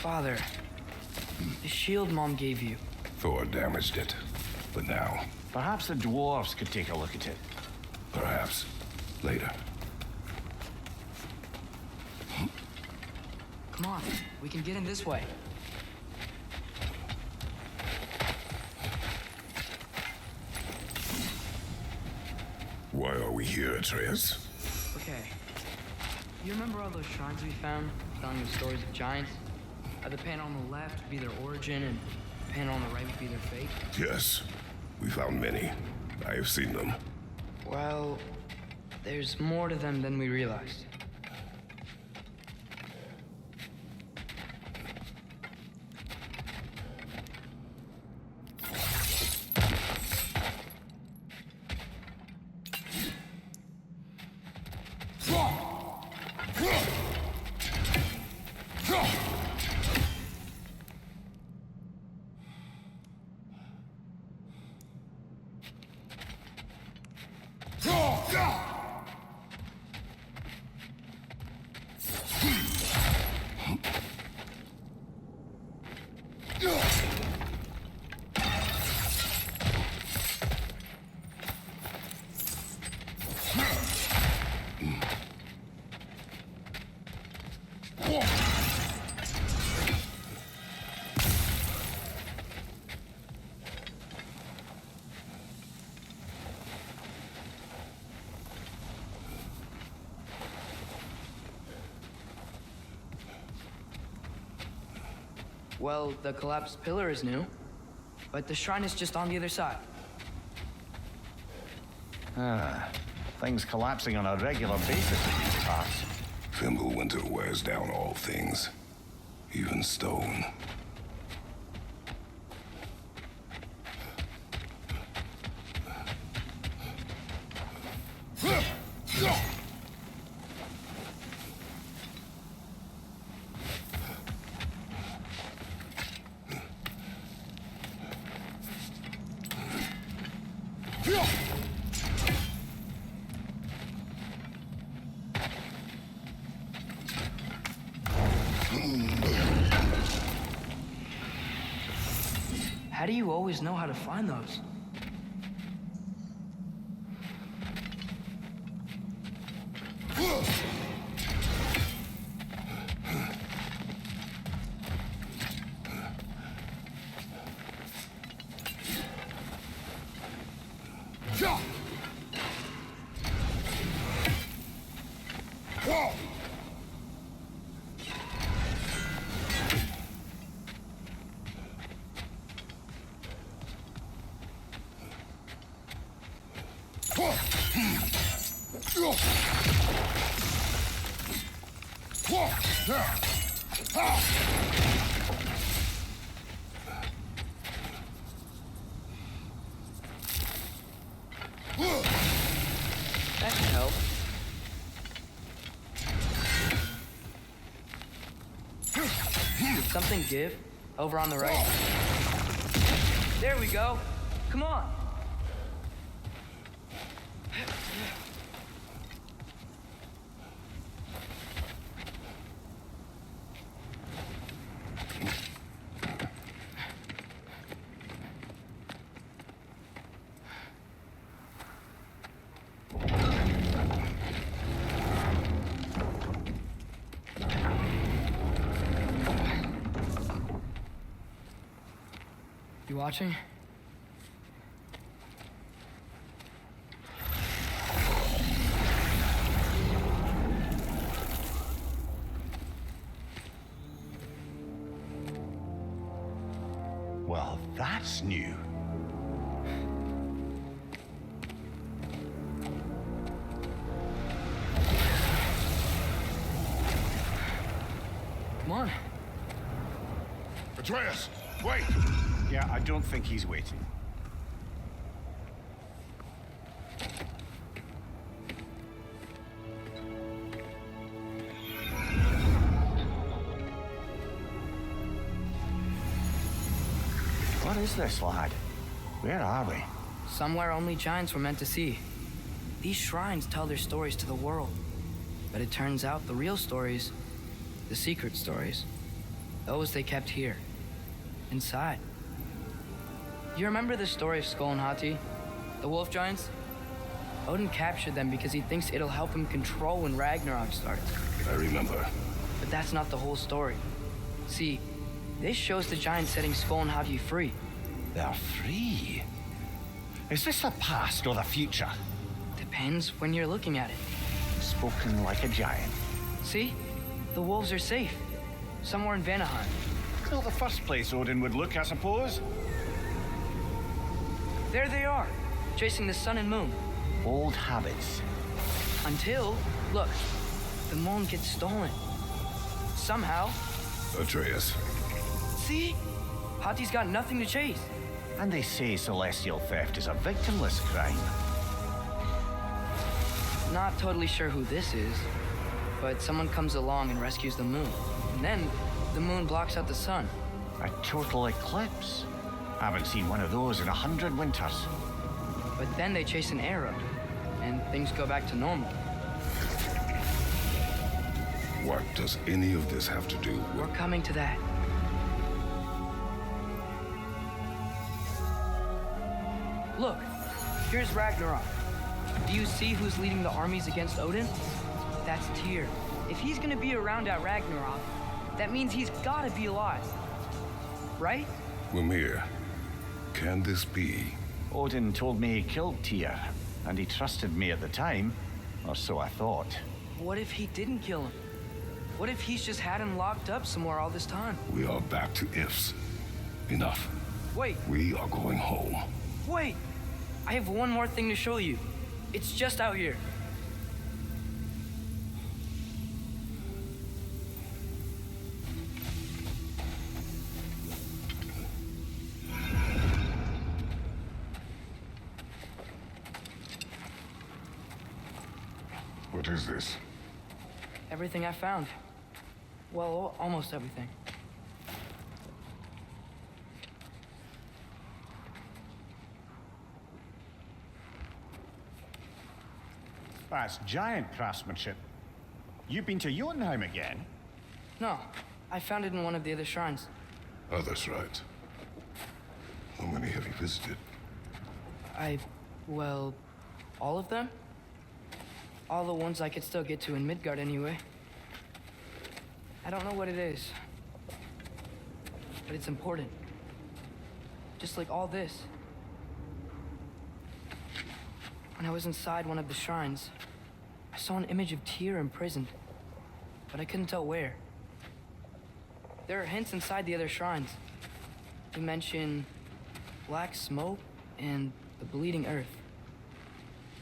Father, the shield Mom gave you. Thor damaged it, but now... Perhaps the dwarves could take a look at it. Perhaps. Later. Come on, we can get in this way. Why are we here, Atreus? Okay. You remember all those shrines we found, telling the stories of giants? The panel on the left would be their origin, and the panel on the right would be their fate? Yes. We found many. I have seen them. Well, there's more to them than we realized. Well, the collapsed pillar is new, but the shrine is just on the other side. Things collapsing on a regular basis in these parts. Fimbulwinter wears down all things, even stone. How do you always know how to find those? That can help. Did something give? Over on the right? There we go. Come on. You watching? Well, that's new. Come on. Atreus, wait! Yeah, I don't think he's waiting. What is this, lad? Where are we? Somewhere only giants were meant to see. These shrines tell their stories to the world. But it turns out the real stories, the secret stories, Those they kept here, inside. You remember the story of Skull and Hati, the wolf giants? Odin captured them because he thinks it'll help him control when Ragnarok starts. I remember. But that's not the whole story. See, this shows the giants setting Skull and Hati free. They're free. Is this the past or the future? Depends when you're looking at it. Spoken like a giant. See? The wolves are safe. Somewhere in Vanaheim. Not the first place Odin would look, I suppose. There they are, chasing the sun and moon. Old habits. Until, look, the moon gets stolen. Somehow. Atreus. See? Hati's got nothing to chase. And they say celestial theft is a victimless crime. Not totally sure who this is, but someone comes along and rescues the moon. And then the moon blocks out the sun. A total eclipse. I haven't seen one of those in 100 winters. But then they chase an arrow, and things go back to normal. What does any of this have to do with... We're coming to that. Look, here's Ragnarok. Do you see who's leading the armies against Odin? That's Tyr. If he's gonna be around at Ragnarok, that means he's gotta be alive. Right? Mimir, can this be? Odin told me he killed Tyr, and he trusted me at the time, or so I thought. What if he didn't kill him? What if he's just had him locked up somewhere all this time? We are back to ifs. Enough. Wait, We are going home. wait! I have one more thing to show you. It's just out here. What is this? Everything I found. Well, almost everything. That's giant craftsmanship. You've been to Jotunheim again? No, I found it in one of the other shrines. Oh, that's right. How many have you visited? Well, all of them? All the ones I could still get to in Midgard anyway. I don't know what it is, but it's important. Just like all this. When I was inside one of the shrines, I saw an image of Tyr imprisoned, but I couldn't tell where. There are hints inside the other shrines. They mention black smoke and the bleeding earth,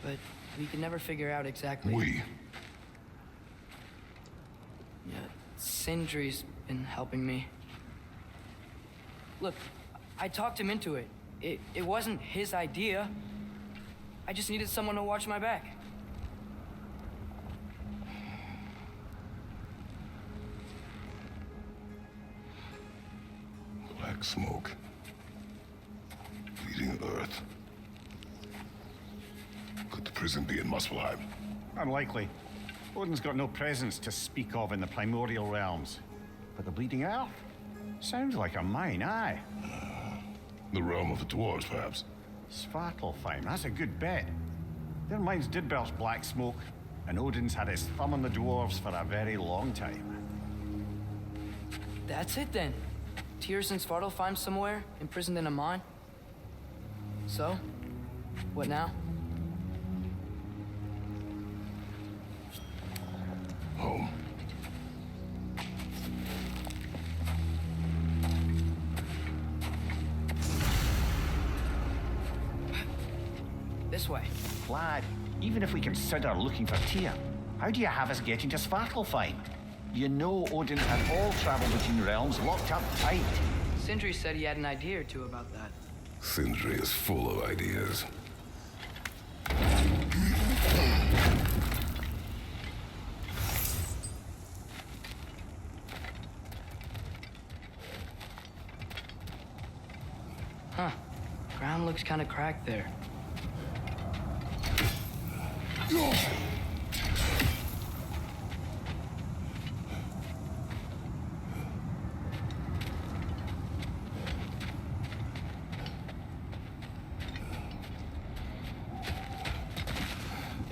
but we could never figure out exactly. Yeah, Sindri's been helping me. Look, I talked him into it. It wasn't his idea. I just needed someone to watch my back. Black smoke. Bleeding earth. Could the prison be in Muspelheim? Unlikely. Odin's got no presence to speak of in the primordial realms. But the bleeding earth? Sounds like a mine, aye. The realm of the dwarves, perhaps? Svartalfheim, that's a good bet. Their mines did burst black smoke, and Odin's had his thumb on the dwarves for a very long time. That's it then. Tyr's in Svartalfheim somewhere, imprisoned in a mine. So, what now? Home. This way. Lad, even if we consider looking for Tyr, how do you have us getting to Svartalfheim? You know Odin had all travel between realms locked up tight. Sindri said he had an idea or two about that. Sindri is full of ideas. Huh. Ground looks kind of cracked there.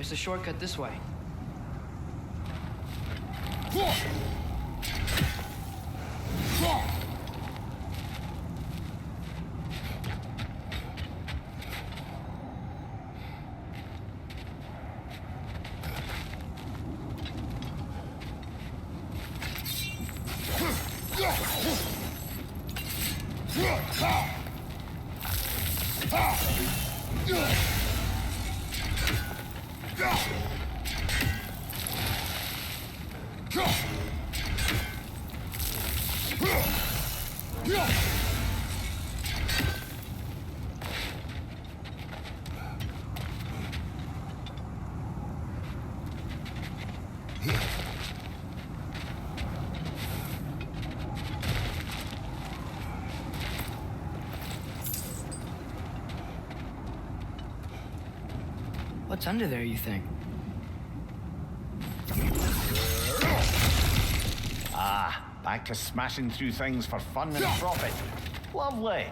There's a shortcut this way. What's under there, you think? Ah, back to smashing through things for fun and profit. Lovely.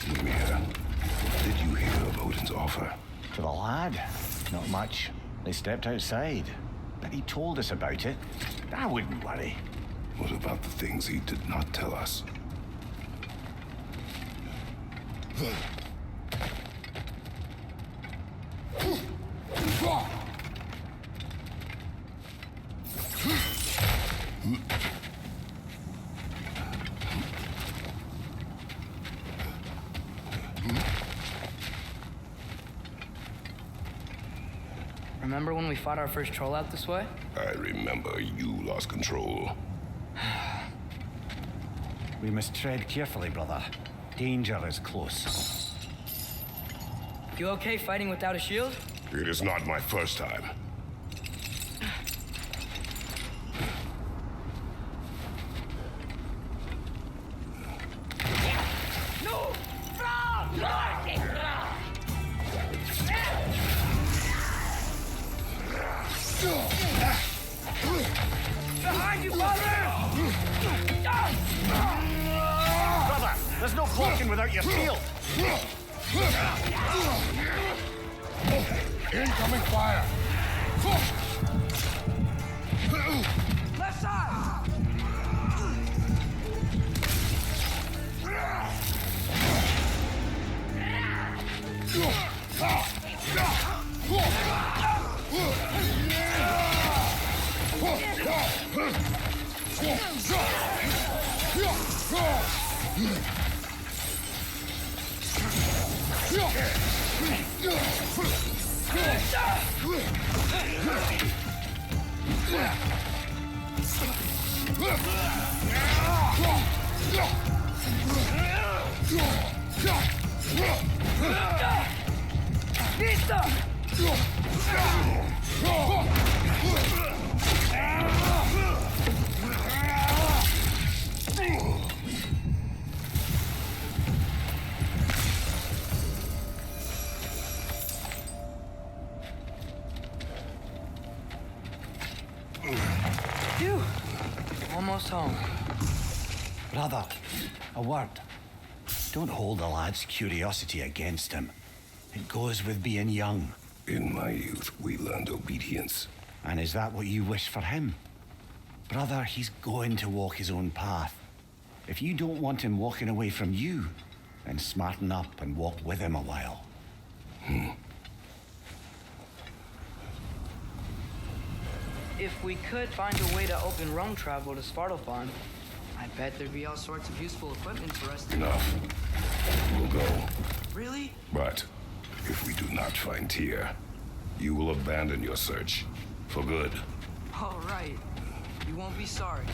Ymir, what did you hear of Odin's offer? To the lad? Not much. They stepped outside. But he told us about it. I wouldn't worry. What about the things he did not tell us? Remember when we fought our first troll out this way? I remember you lost control. We must tread carefully, brother. Danger is close. You okay fighting without a shield? It is not my first time. No! Behind you, father! Brother, there's no blocking without your shield. Incoming fire! Left side! Phew. Almost home. Brother, a word. Don't hold the lad's curiosity against him. It goes with being young. In my youth, we learned obedience. And is that what you wish for him? Brother, he's going to walk his own path. If you don't want him walking away from you, then smarten up and walk with him a while. If we could find a way to open roam travel to Svartalfheim, I bet there'd be all sorts of useful equipment for us to... Enough. We'll go. Really? But if we do not find Tyr, you will abandon your search. For good. All right. You won't be sorry.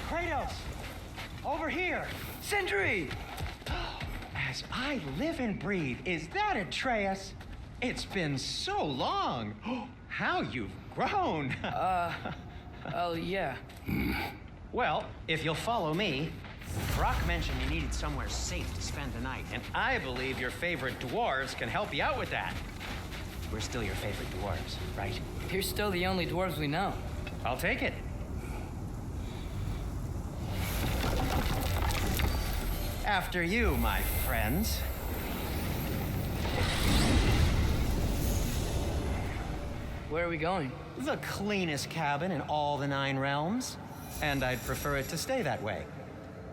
Kratos! Over here! Sindri! As I live and breathe, is that Atreus? It's been so long. How you've grown. Oh, yeah. Well, if you'll follow me, Brock mentioned you needed somewhere safe to spend the night, and I believe your favorite dwarves can help you out with that. We're still your favorite dwarves, right? You're still the only dwarves we know. I'll take it. After you, my friends. Where are we going? The cleanest cabin in all the 9 realms. And I'd prefer it to stay that way.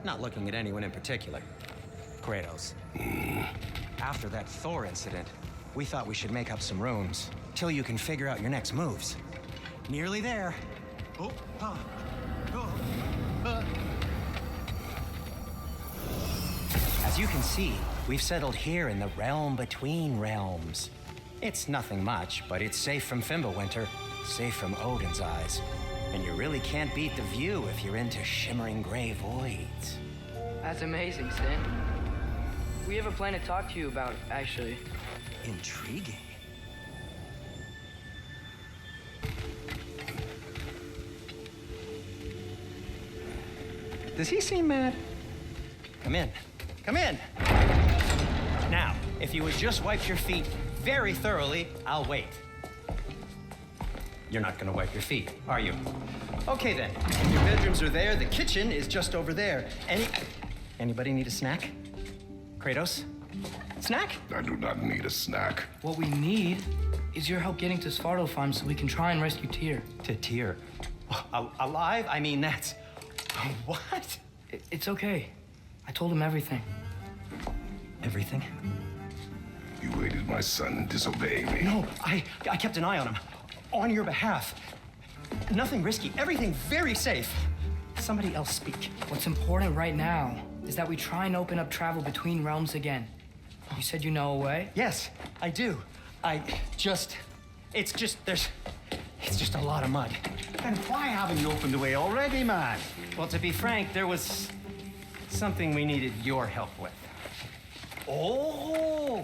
Not looking at anyone in particular. Kratos. After that Thor incident, we thought we should make up some rooms till you can figure out your next moves. Nearly there. As you can see, we've settled here in the realm between realms. It's nothing much, but it's safe from Fimbulwinter, safe from Odin's eyes. And you really can't beat the view if you're into shimmering gray voids. That's amazing, Stan. We have a plan to talk to you about, actually. Intriguing. Does he seem mad? Come in. Come in. Now, if you would just wipe your feet very thoroughly, I'll wait. You're not gonna wipe your feet, are you? Okay then. Your bedrooms are there. The kitchen is just over there. Anybody need a snack? Kratos? Snack? I do not need a snack. What we need is your help getting to Svartalfheim so we can try and rescue Tyr. To Tyr. Alive? I mean, that's... What? It's okay. I told him everything. Everything? You aided my son in disobeying me. No, I kept an eye on him. On your behalf. Nothing risky. Everything very safe. Somebody else speak. What's important right now is that we try and open up travel between realms again. You said you know a way? Yes, I do. It's just a lot of mud. And why haven't you opened the way already, man? Well, to be frank, there was something we needed your help with. Oh!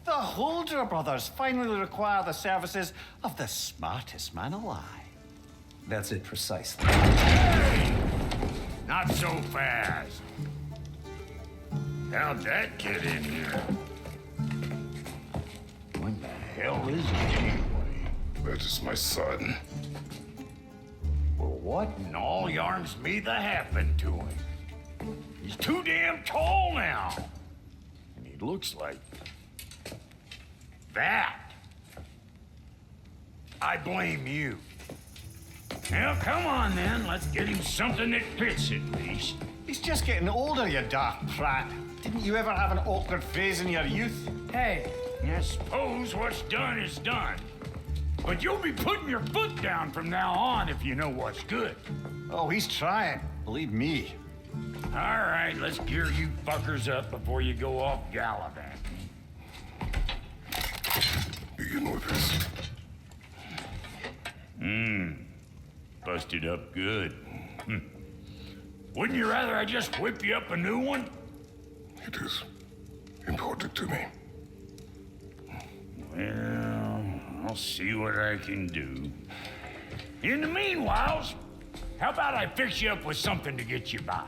The Holder brothers finally require the services of the smartest man alive. That's it precisely. Not so fast. How'd that get in here? What the hell is it anyway? That is my son. Well, what in all yarns me that happened to him? He's too damn tall now. And he looks like... that. I blame you. Now, come on then. Let's get him something that fits at least. He's just getting older, you dark prat. Didn't you ever have an awkward phase in your youth? Hey, I suppose what's done is done. But you'll be putting your foot down from now on if you know what's good. Oh, he's trying. Believe me. All right, let's gear you fuckers up before you go off gallivanting. Do you know this? Busted up good. Wouldn't you rather I just whip you up a new one? It is important to me. Well, I'll see what I can do. In the meanwhile, how about I fix you up with something to get you by?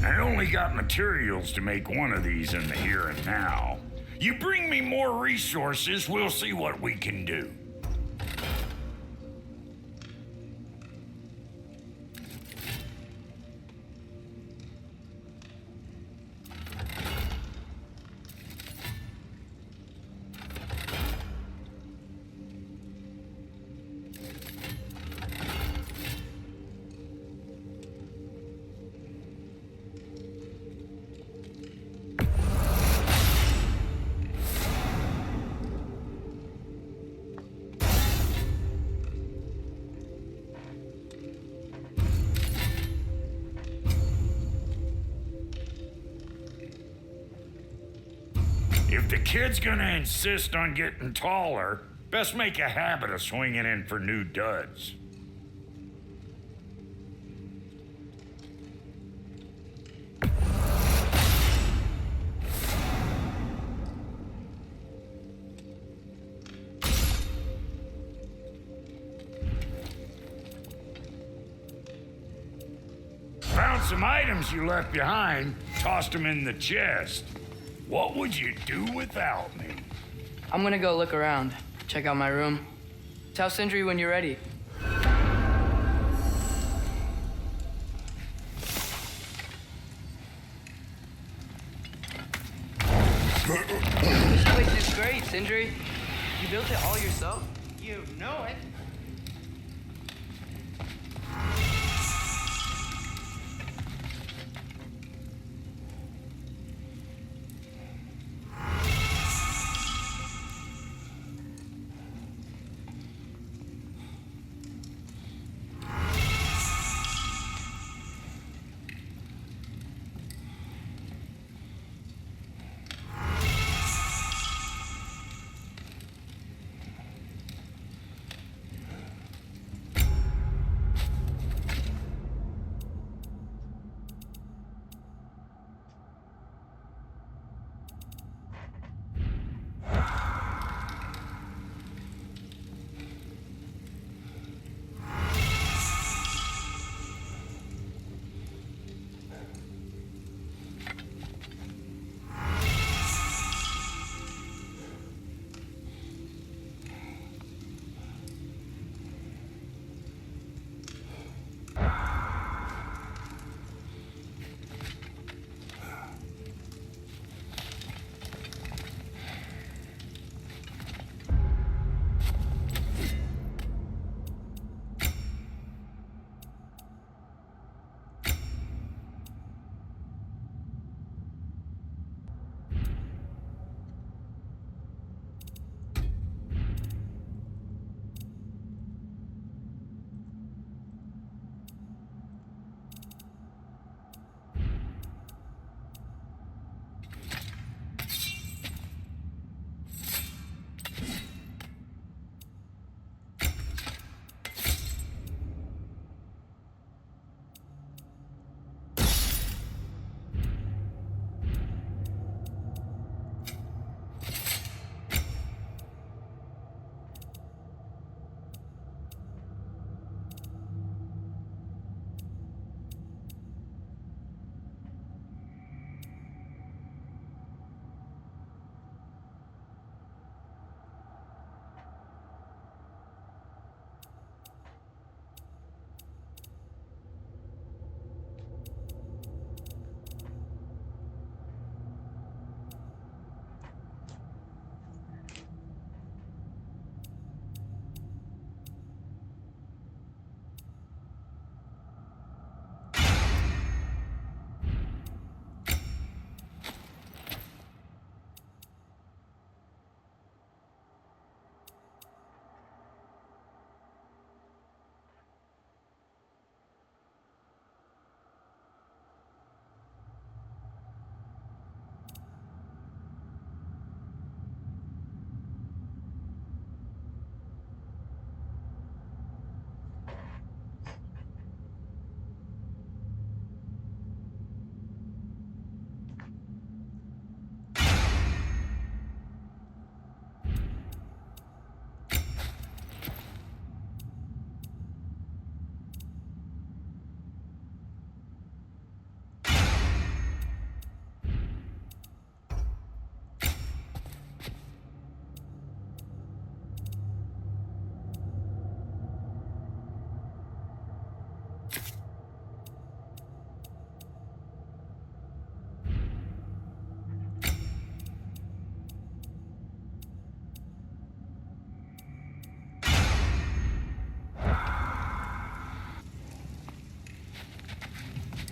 I only got materials to make one of these in the here and now. You bring me more resources, we'll see what we can do. If the kid's gonna insist on getting taller, best make a habit of swinging in for new duds. Found some items you left behind, tossed them in the chest. What would you do without me? I'm gonna go look around, check out my room. Tell Sindri when you're ready. This place is great, Sindri. You built it all yourself? You know it.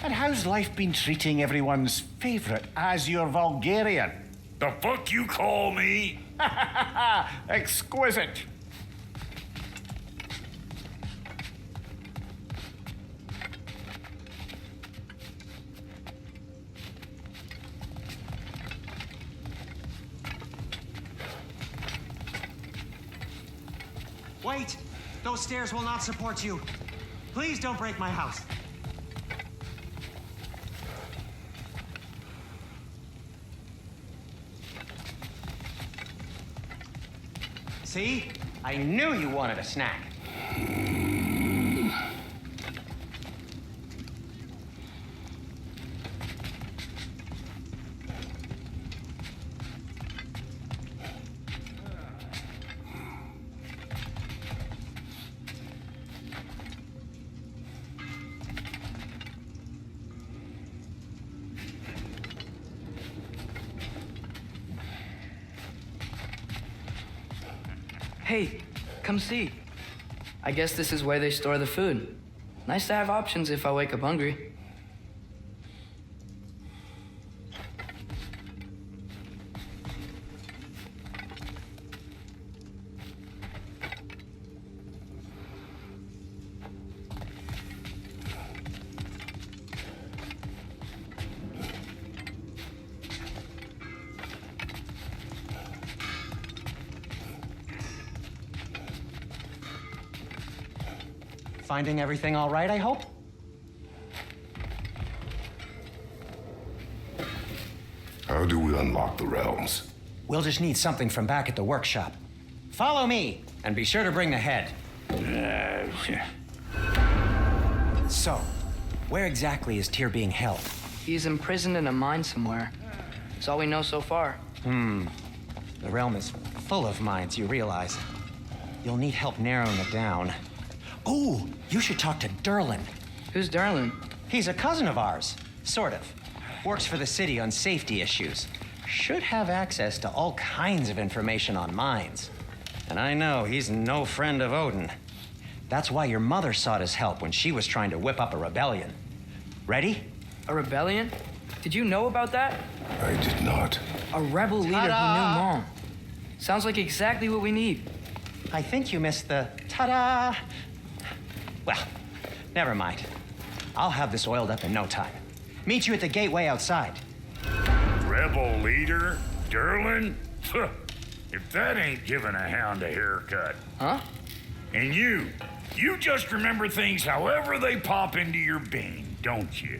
And how's life been treating everyone's favourite Azure Vulgarian? The fuck you call me? Exquisite. Wait! Those stairs will not support you. Please don't break my house. See? I knew you wanted a snack. Hey, come see. I guess this is where they store the food. Nice to have options if I wake up hungry. Finding everything all right, I hope? How do we unlock the realms? We'll just need something from back at the workshop. Follow me, and be sure to bring the head. So, where exactly is Tyr being held? He's imprisoned in a mine somewhere. That's all we know so far. The realm is full of mines, you realize. You'll need help narrowing it down. Oh, you should talk to Durlin. Who's Darlin? He's a cousin of ours, sort of. Works for the city on safety issues. Should have access to all kinds of information on mines. And I know he's no friend of Odin. That's why your mother sought his help when she was trying to whip up a rebellion. Ready? A rebellion? Did you know about that? I did not. A rebel leader who knew Mom. Sounds like exactly what we need. I think you missed the ta-da. Well, never mind. I'll have this oiled up in no time. Meet you at the gateway outside. Rebel leader? Durlin? If that ain't giving a hound a haircut. Huh? And you just remember things however they pop into your bean, don't you?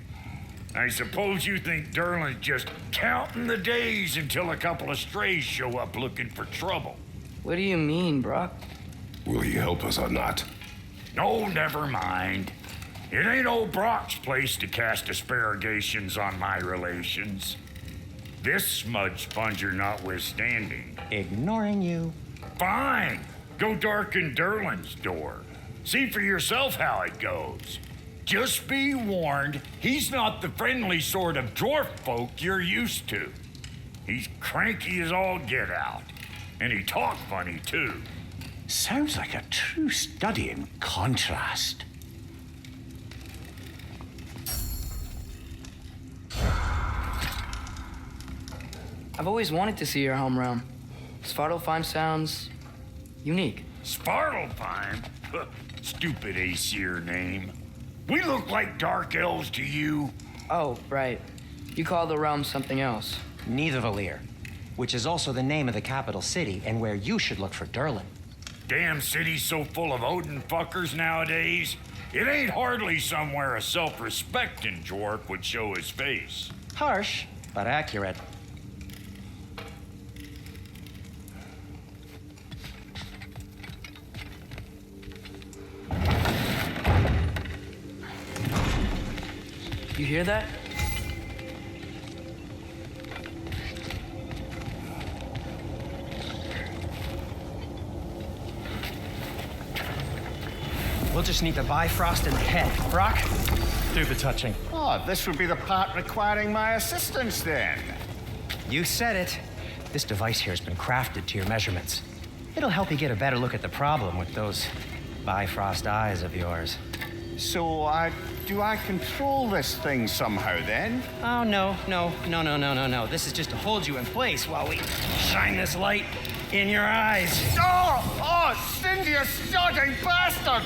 I suppose you think Durlin's just counting the days until a couple of strays show up looking for trouble. What do you mean, Brock? Will he help us or not? No, never mind. It ain't old Brock's place to cast asparagations on my relations. This smudge sponger notwithstanding. Ignoring you. Fine. Go darken Durlin's door. See for yourself how it goes. Just be warned, he's not the friendly sort of dwarf folk you're used to. He's cranky as all get out. And he talk funny, too. Sounds like a true study in contrast. I've always wanted to see your home realm. Svartalfheim sounds unique. Svartalfheim? Stupid Aesir name. We look like dark elves to you. Oh, right. You call the realm something else. Nidavelir, which is also the name of the capital city and where you should look for Durlin. Damn city's so full of Odin fuckers nowadays. It ain't hardly somewhere a self-respecting dwarf would show his face. Harsh, but accurate. You hear that? We'll just need the Bifrost in the head. Brock, do the touching. Oh, this would be the part requiring my assistance then. You said it. This device here has been crafted to your measurements. It'll help you get a better look at the problem with those Bifrost eyes of yours. So, do I control this thing somehow then? Oh, no. This is just to hold you in place while we shine this light in your eyes. Oh, Cindy, you starting bastard!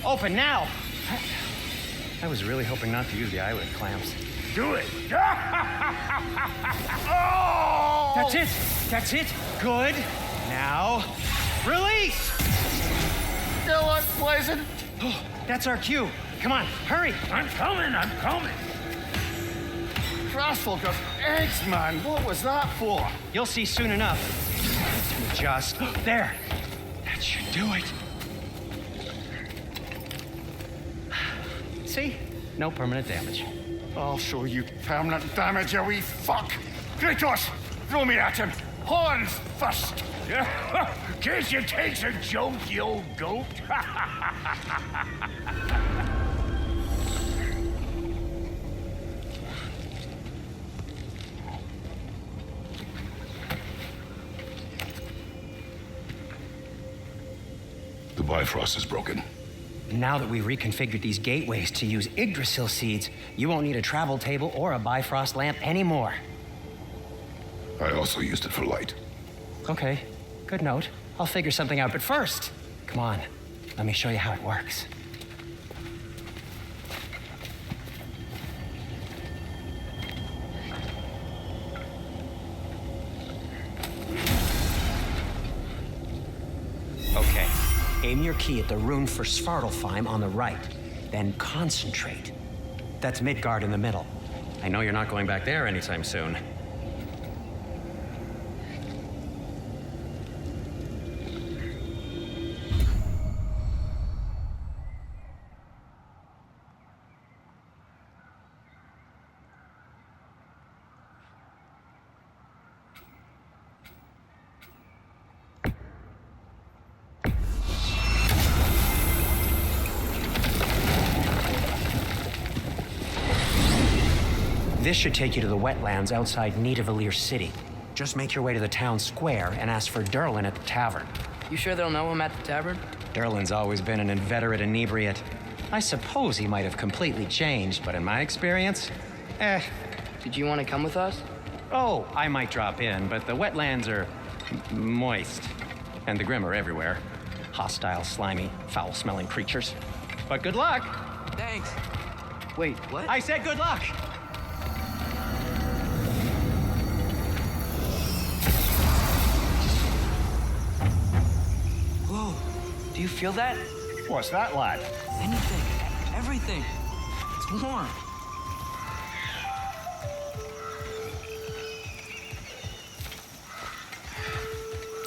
Open now! I was really hoping not to use the eyelid clamps. Do it. Oh! That's it. That's it. Good. Now, release. Still unpleasant. Oh, that's our cue. Come on, hurry. I'm coming. Crossful got eggs, man. What was that for? You'll see soon enough. Just there. That should do it. See? No permanent damage. I'll show you permanent damage, you wee fuck. Kratos, throw me at him. Horns first. Guess you takes a joke, you old goat. The Bifrost is broken. Now that we've reconfigured these gateways to use Yggdrasil seeds, you won't need a travel table or a Bifrost lamp anymore. I also used it for light. Okay, good note. I'll figure something out, but first, come on, let me show you how it works. Okay, aim your key at the rune for Svartalfheim on the right, then concentrate. That's Midgard in the middle. I know you're not going back there anytime soon. This should take you to the wetlands outside Nidavelir city. Just make your way to the town square and ask for Derlin at the tavern. You sure they'll know him at the tavern? Derlin's always been an inveterate inebriate. I suppose he might have completely changed, but in my experience, Did you want to come with us? Oh, I might drop in, but the wetlands are moist. And the Grim are everywhere. Hostile, slimy, foul-smelling creatures. But good luck! Thanks. Wait, what? I said good luck! Whoa, do you feel that? What's that, lad? Anything, everything. It's warm.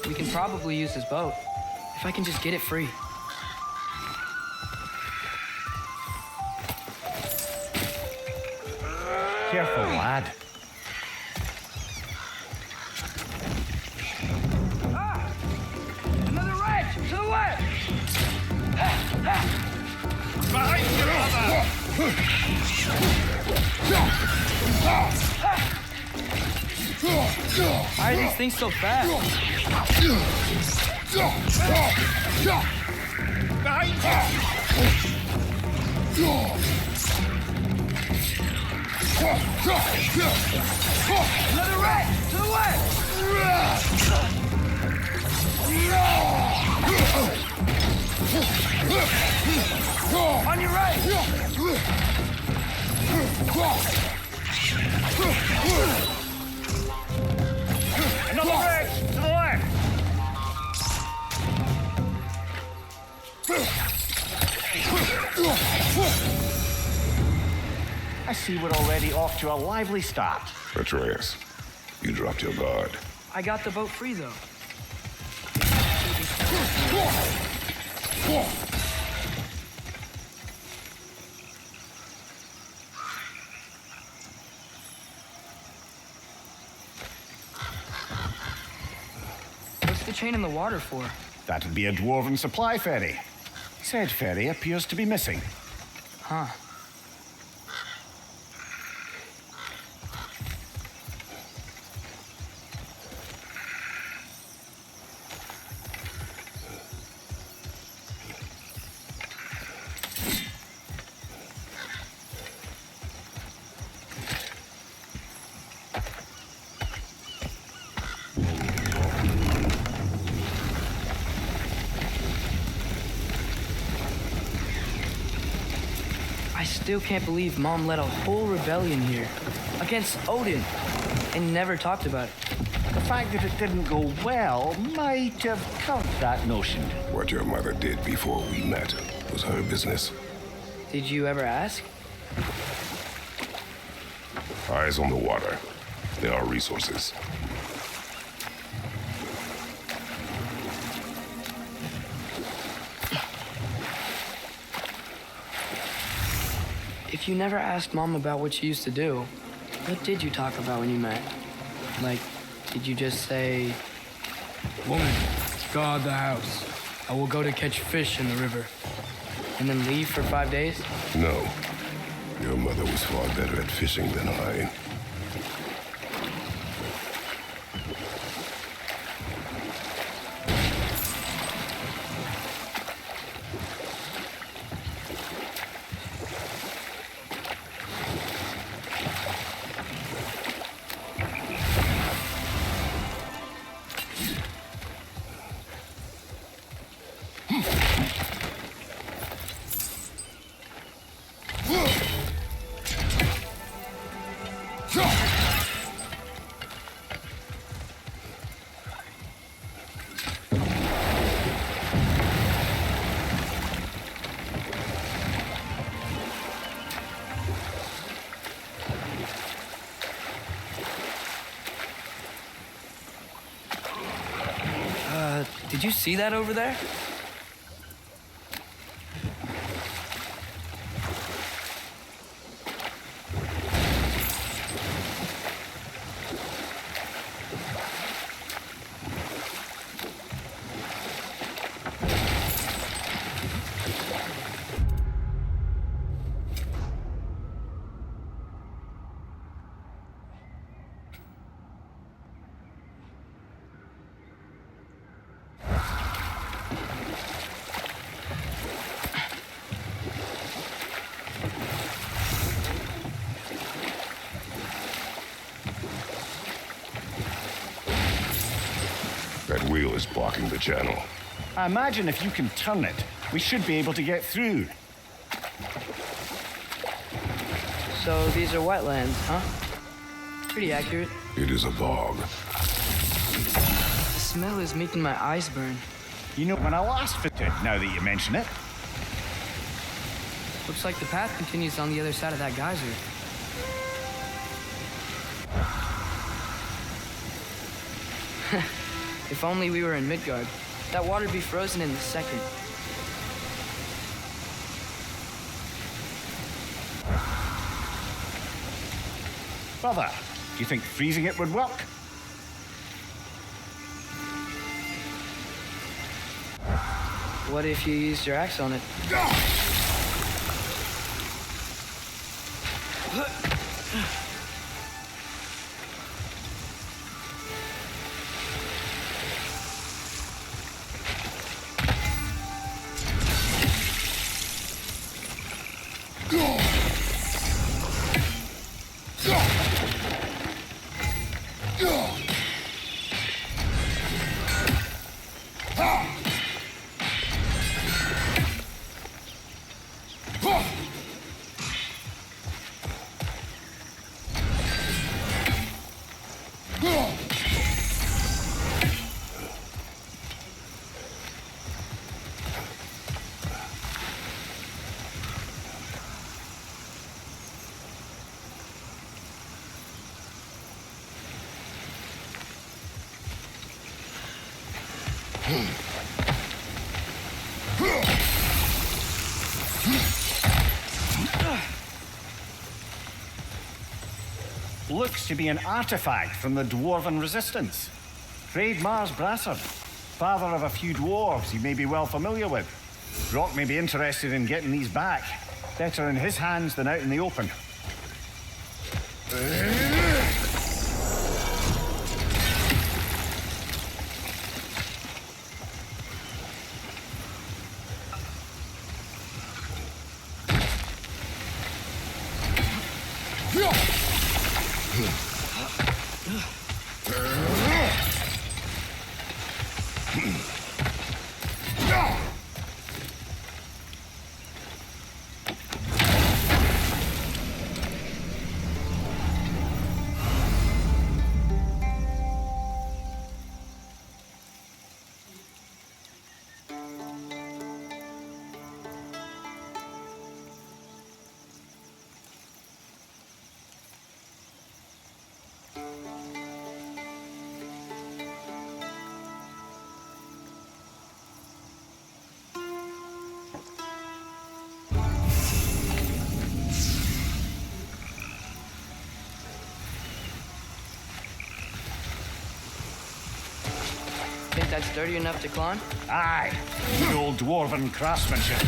We can probably use this boat, if I can just get it free. Careful, lad. Another wrench! To the left! Behind you, brother! Why are these things so fast? Behind Another wrench! To the left! On your right! Another wrench! To the left! I see we're already off to a lively start. Atreus, you dropped your guard. I got the boat free, though. What's the chain in the water for? That'd be a dwarven supply ferry. Said ferry appears to be missing. Huh. I still can't believe Mom led a whole rebellion here against Odin and never talked about it. The fact that it didn't go well might have curbed that notion. What your mother did before we met was her business. Did you ever ask? Eyes on the water. There are resources. If you never asked Mom about what she used to do, what did you talk about when you met? Like, did you just say, "Woman, guard the house. I will go to catch fish in the river," and then leave for 5 days? No. Your mother was far better at fishing than I. Did you see that over there? That wheel is blocking the channel. I imagine if you can turn it, we should be able to get through. So these are wetlands, huh? Pretty accurate. It is a bog. The smell is making my eyes burn. You know, when I last fitted, now that you mention it, Looks like the path continues on the other side of that geyser. If only we were in Midgard. That water'd be frozen in a second. brother, do you think freezing it would work? What if you used your axe on it? Looks to be an artifact from the Dwarven Resistance. Trade Mars Brassard, father of a few dwarves you may be well familiar with. Brock may be interested in getting these back. Better in his hands than out in the open. Think that's sturdy enough to climb? Aye, the old dwarven craftsmanship.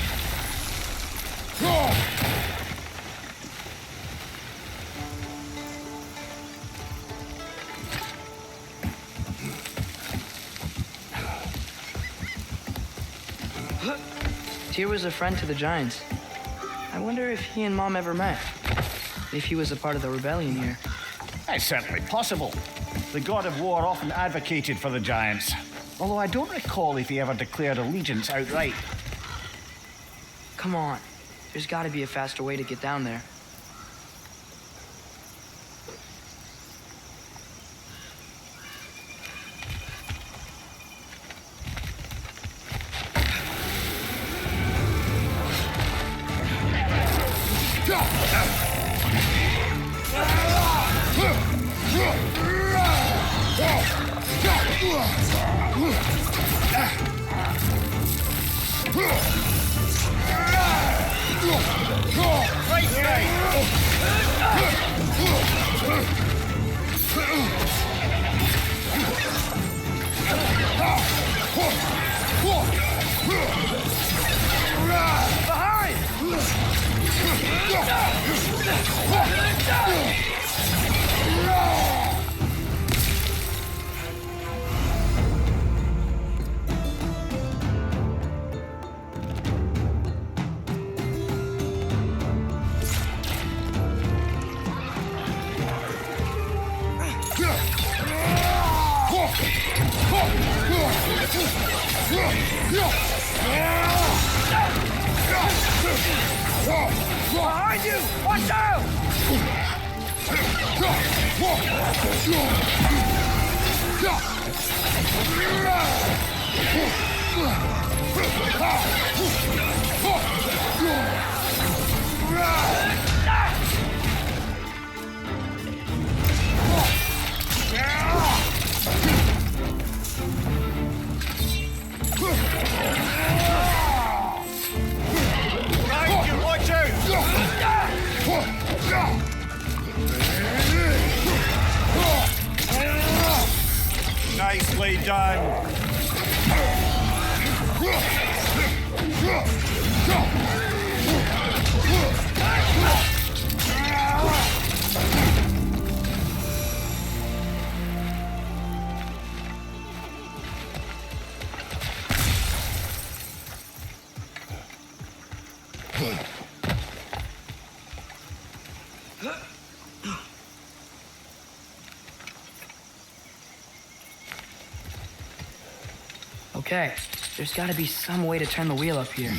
Tyr was a friend to the Giants. I wonder if he and Mom ever met. If he was a part of the rebellion here. It's certainly possible. The god of war often advocated for the Giants, although I don't recall if he ever declared allegiance outright. Come on. There's got to be a faster way to get down there. Behind you! Watch out! Nicely done. Okay, there's got to be some way to turn the wheel up here.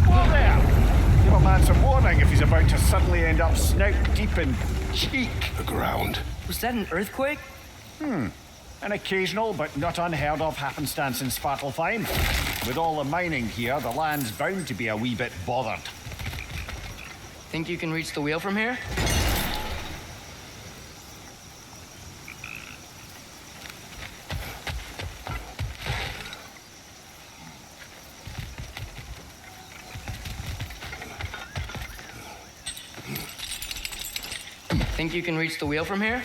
Whoa there! Give a man some warning if he's about to suddenly end up snout deep in cheek. The ground. Was that an earthquake? An occasional but not unheard of happenstance in Svartalfheim. With all the mining here, the land's bound to be a wee bit bothered. Think you can reach the wheel from here? Think you can reach the wheel from here?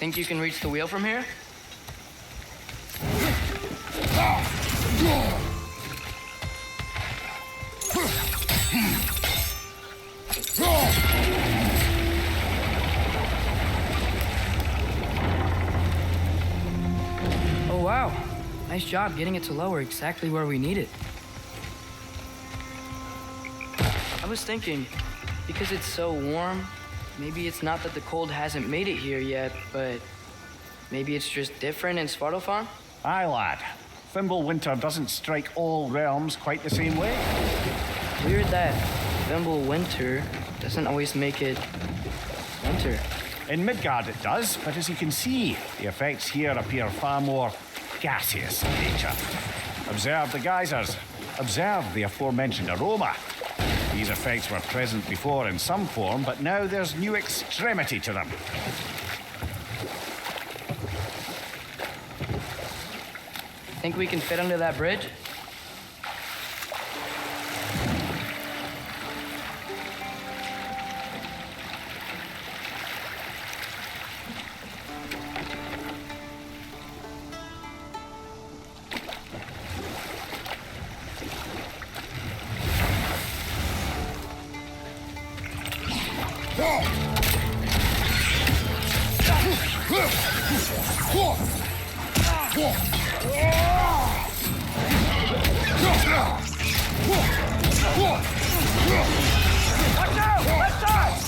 Think you can reach the wheel from here? Nice job getting it to lower exactly where we need it. I was thinking, because it's so warm, maybe it's not that the cold hasn't made it here yet, but maybe it's just different in Svartalfheim? Aye, lad. Thimble winter doesn't strike all realms quite the same way. Weird that Thimble winter doesn't always make it winter. In Midgard it does, but as you can see, the effects here appear far more gaseous in nature. Observe the geysers. Observe the aforementioned aroma. These effects were present before in some form, but now there's new extremity to them. Think we can fit under that bridge? Watch out! Left side!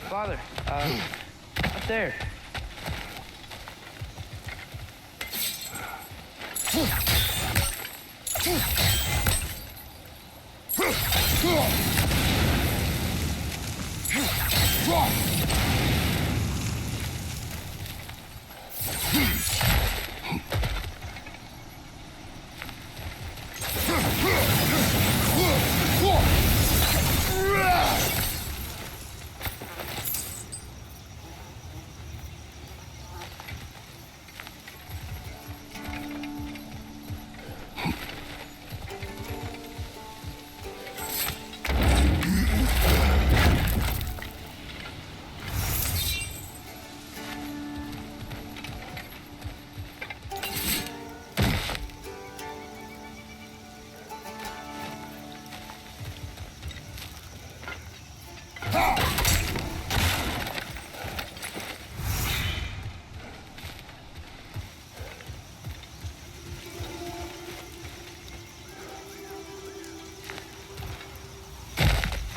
Father, up there.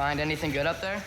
Find anything good up there?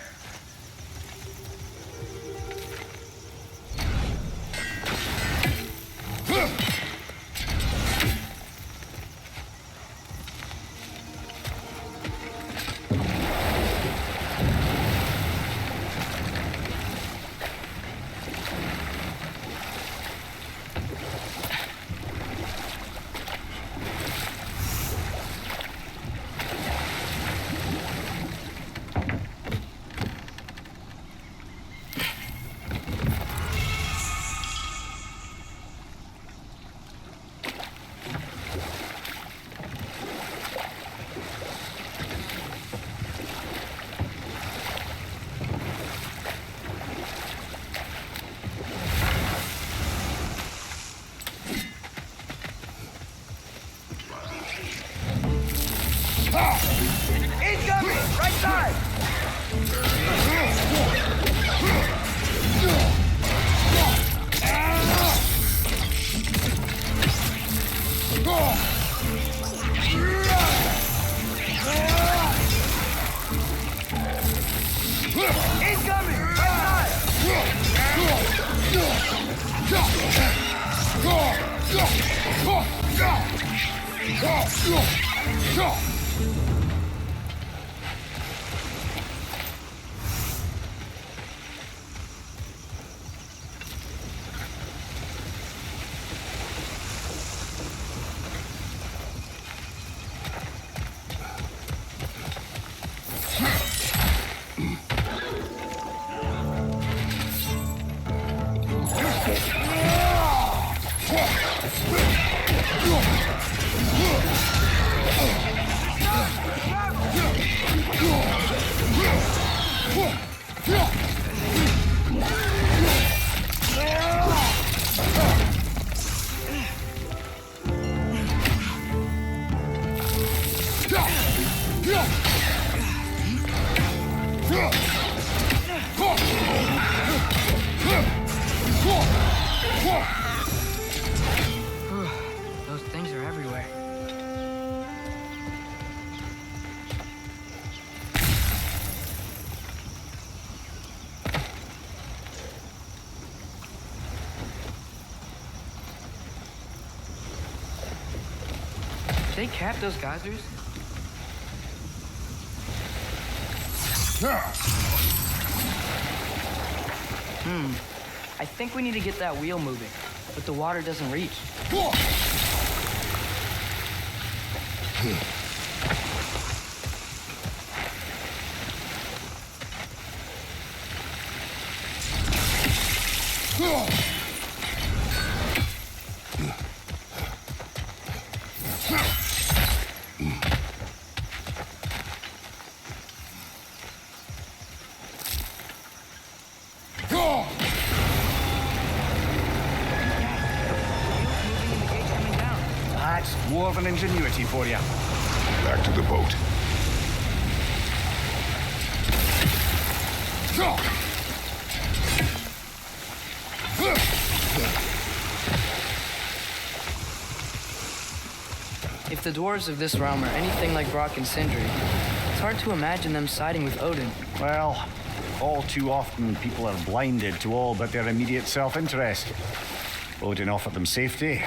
He's coming! Right side! Those things are everywhere. Did they cap those geysers? I think we need to get that wheel moving, but the water doesn't reach. That's dwarven ingenuity for you. Back to the boat. If the dwarves of this realm are anything like Brock and Sindri, it's hard to imagine them siding with Odin. Well, all too often people are blinded to all but their immediate self-interest. Odin offered them safety,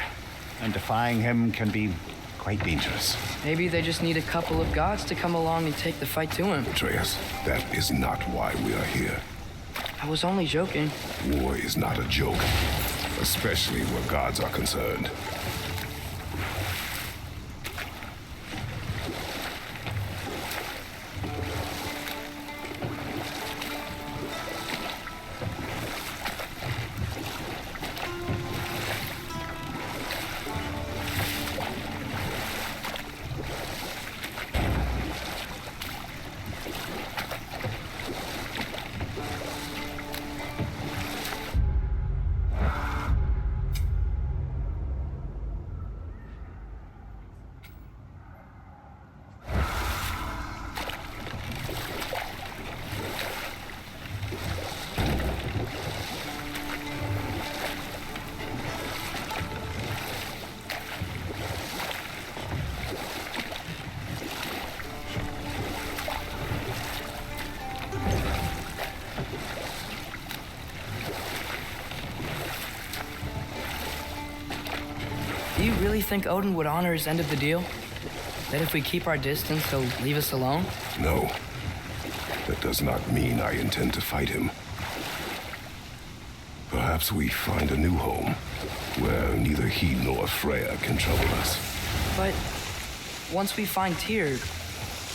and defying him can be quite dangerous. Maybe they just need a couple of gods to come along and take the fight to him. Atreus, that is not why we are here. I was only joking. War is not a joke, especially where gods are concerned. Do you really think Odin would honor his end of the deal? That if we keep our distance, he'll leave us alone? No. That does not mean I intend to fight him. Perhaps we find a new home, where neither he nor Freya can trouble us. But once we find Tyr,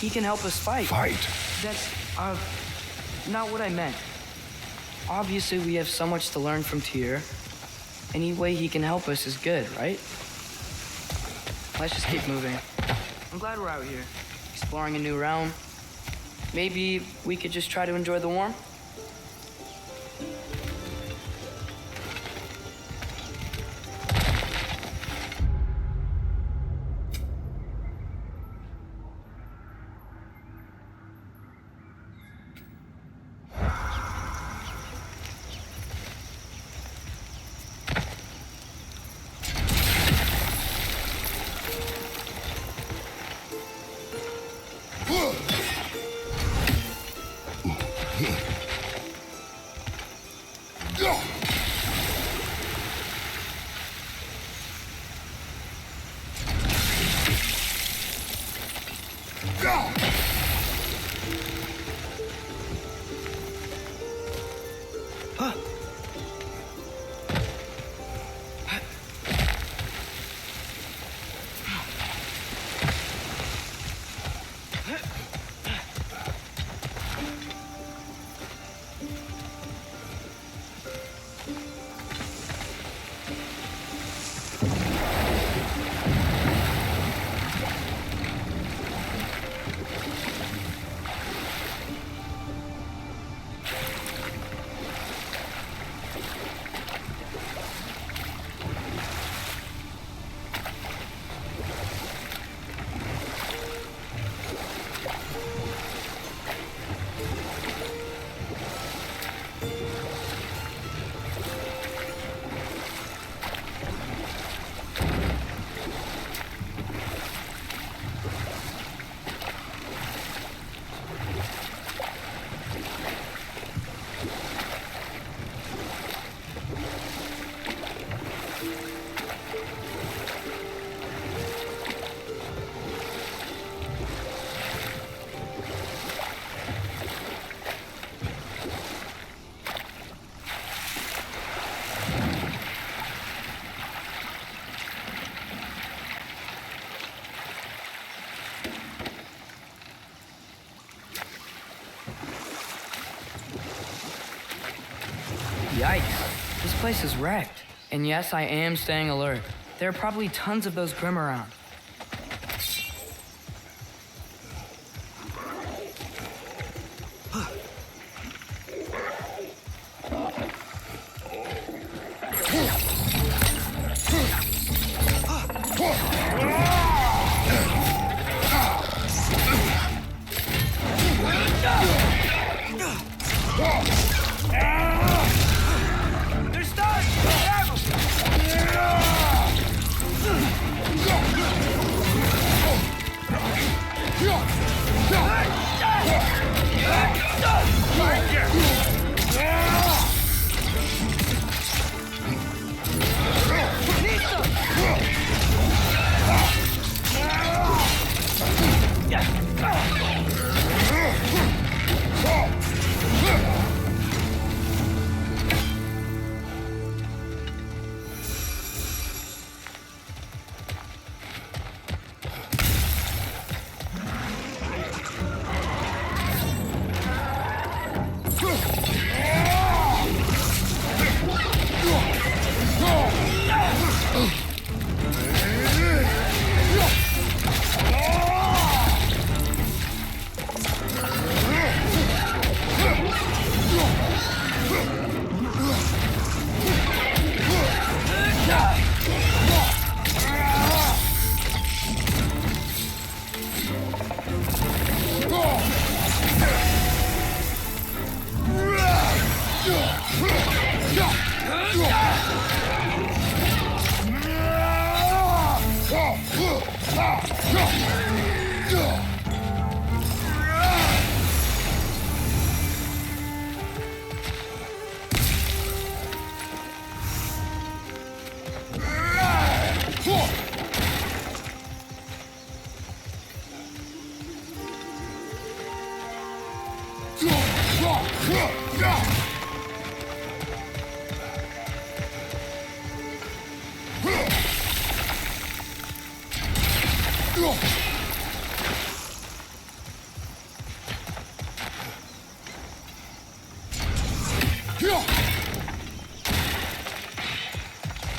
he can help us fight. Fight? That's, not what I meant. Obviously, we have so much to learn from Tyr. Any way he can help us is good, right? Let's just keep moving. I'm glad we're out here, exploring a new realm. Maybe we could just try to enjoy the warmth? Yikes. This place is wrecked. And yes, I am staying alert. There are probably tons of those Grim around. They're stuck! Grab 「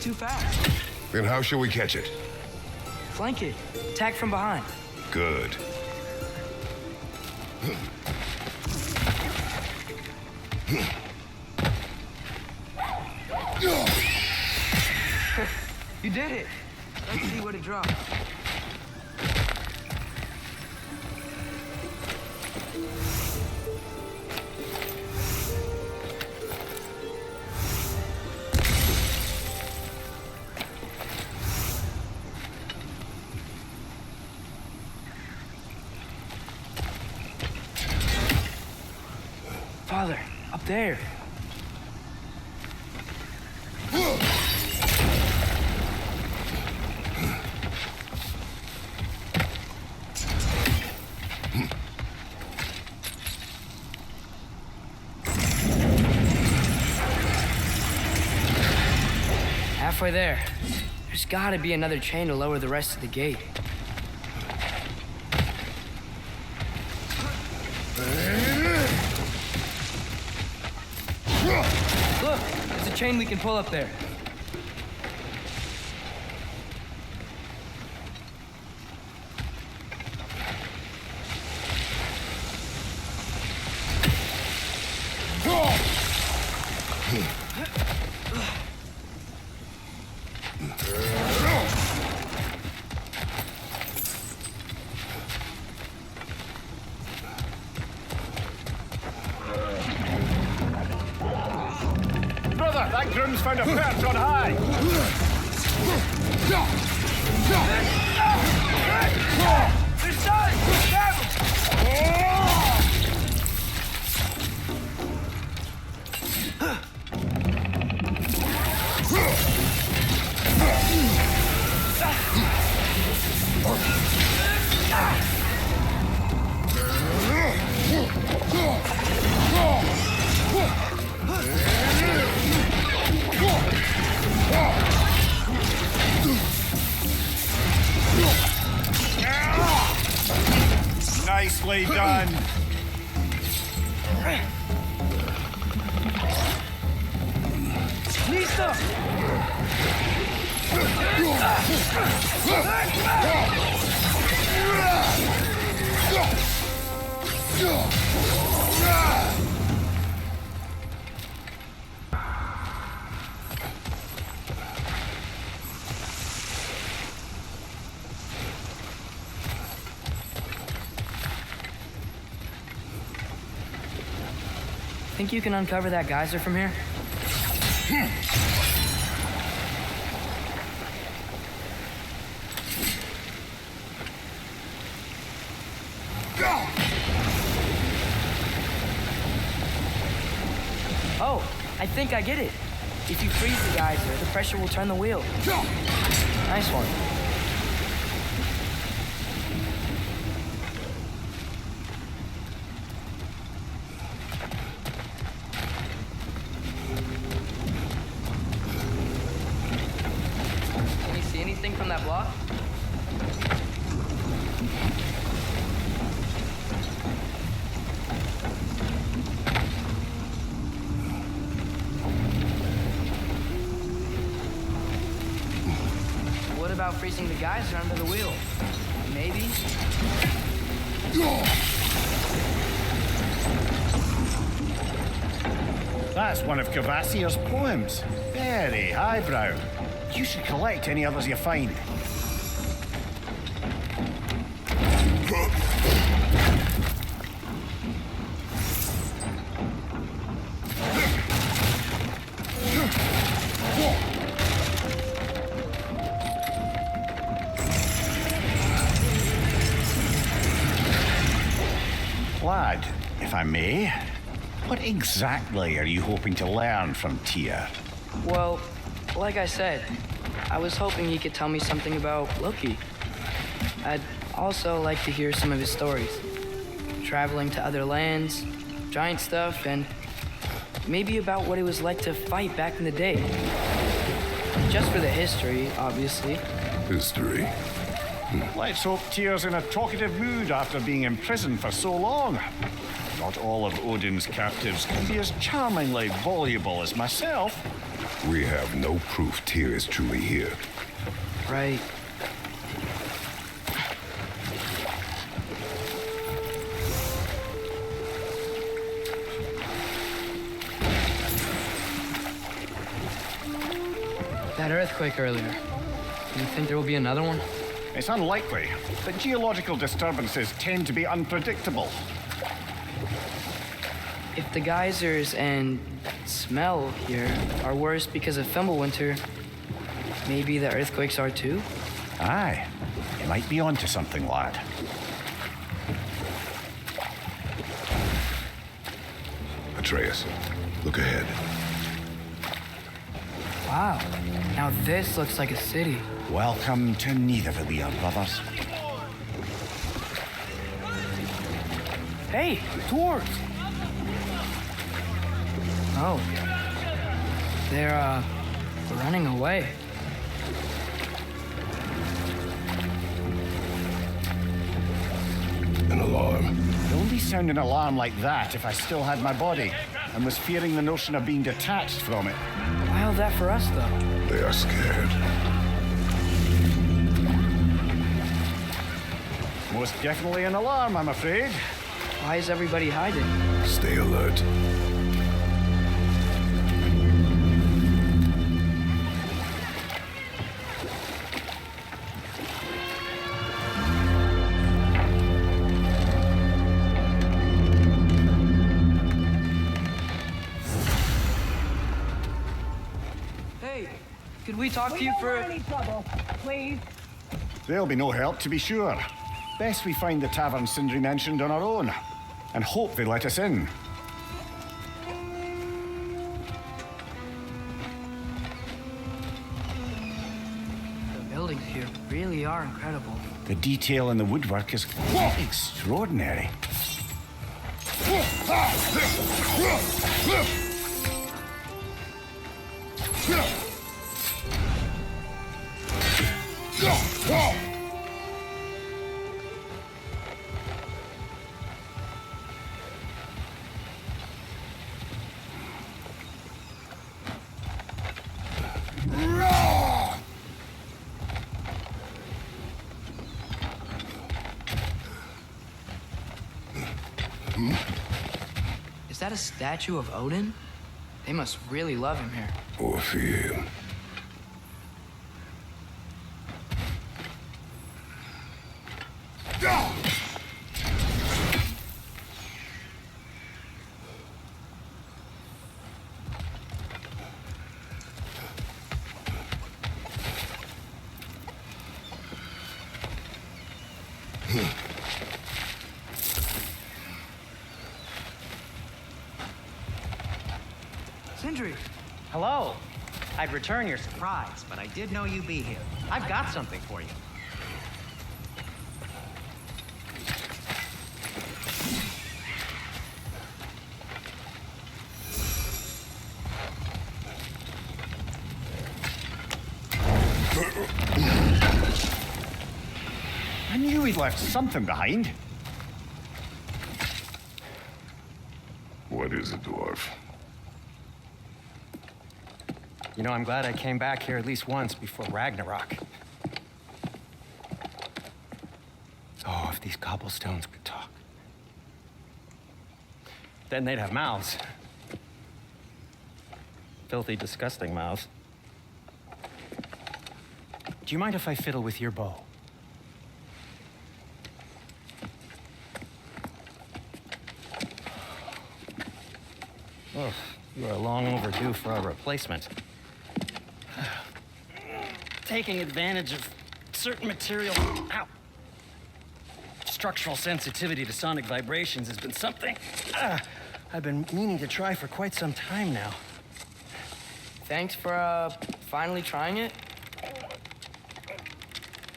Too fast. Then how shall we catch it? Flank it. Attack from behind. Good. You did it. Let's see what it drops. Father, up there. Halfway there. There's gotta be another chain to lower the rest of the gate. Look, there's a chain we can pull up there. Brother, that groom's found a perch on high. They're starting! Grab 'em! Nicely done. Lisa! Think you can uncover that geyser from here? Oh, I think I get it. If you freeze the geyser, the pressure will turn the wheel. Nice one. Can you see anything from that block? What about freezing the geyser under the wheel? Maybe? That's one of Cavassier's poems. Very highbrow. You should collect any others you find. Lad, if I may, what exactly are you hoping to learn from Tyr? Well, like I said, I was hoping he could tell me something about Loki. I'd also like to hear some of his stories. Traveling to other lands, giant stuff, and maybe about what it was like to fight back in the day. Just for the history, obviously. History. Let's hope Tyr's in a talkative mood after being imprisoned for so long. Not all of Odin's captives can be as charmingly voluble as myself. We have no proof Tyr is truly here. Right. That earthquake earlier. Do you think there will be another one? It's unlikely, but geological disturbances tend to be unpredictable. If the geysers and smell here are worse because of Fimbulwinter, maybe the earthquakes are too? Aye, you might be onto something, lad. Atreus, look ahead. Wow. Now this looks like a city. Welcome to Nidavelir, brothers. Hey, dwarves! Oh. They're, running away. An alarm. I'd only sound an alarm like that if I still had my body and was fearing the notion of being detached from it. Why all that for us, though? They are scared. Most definitely an alarm, I'm afraid. Why is everybody hiding? Stay alert. Hey, could we talk to you for... any trouble, please. There'll be no help, to be sure. Best we find the tavern Sindri mentioned on our own, and hope they let us in. The buildings here really are incredible. The detail in the woodwork is quite extraordinary. Is that a statue of Odin? They must really love him here. Or fear him. Sindri! Hello. I'd return your surprise, but I did know you'd be here. I've got something for you. I knew he'd left something behind. What is it, dwarf? You know, I'm glad I came back here at least once before Ragnarok. Oh, if these cobblestones could talk. Then they'd have mouths. Filthy, disgusting mouths. Do you mind if I fiddle with your bow? Oh, you are long overdue for a replacement. Taking advantage of certain material. Ow. Structural sensitivity to sonic vibrations has been something I've been meaning to try for quite some time now. Thanks for, finally trying it.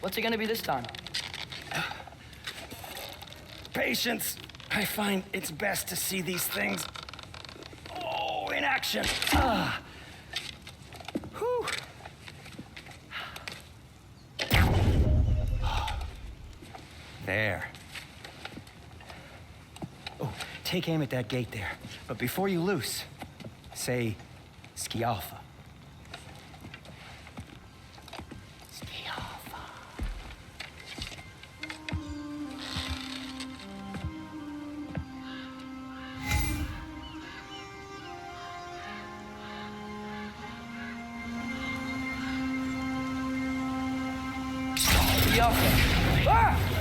What's it gonna be this time? Patience. I find it's best to see these things, in action. Whew. There. Oh, take aim at that gate there. But before you loose, say, Skialfa. Skialfa.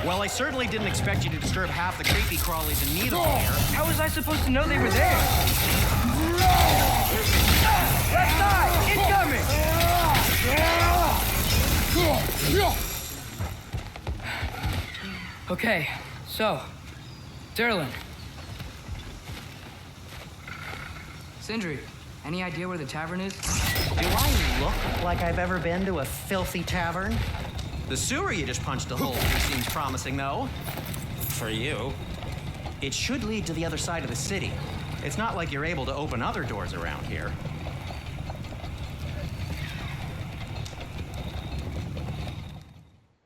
Well, I certainly didn't expect you to disturb half the creepy crawlies in Nidavelir. How was I supposed to know they were there? Left side! Incoming! Okay, so, Durlin. Sindri, any idea where the tavern is? Do I look like I've ever been to a filthy tavern? The sewer you just punched a hole through seems promising, though. For you. It should lead to the other side of the city. It's not like you're able to open other doors around here.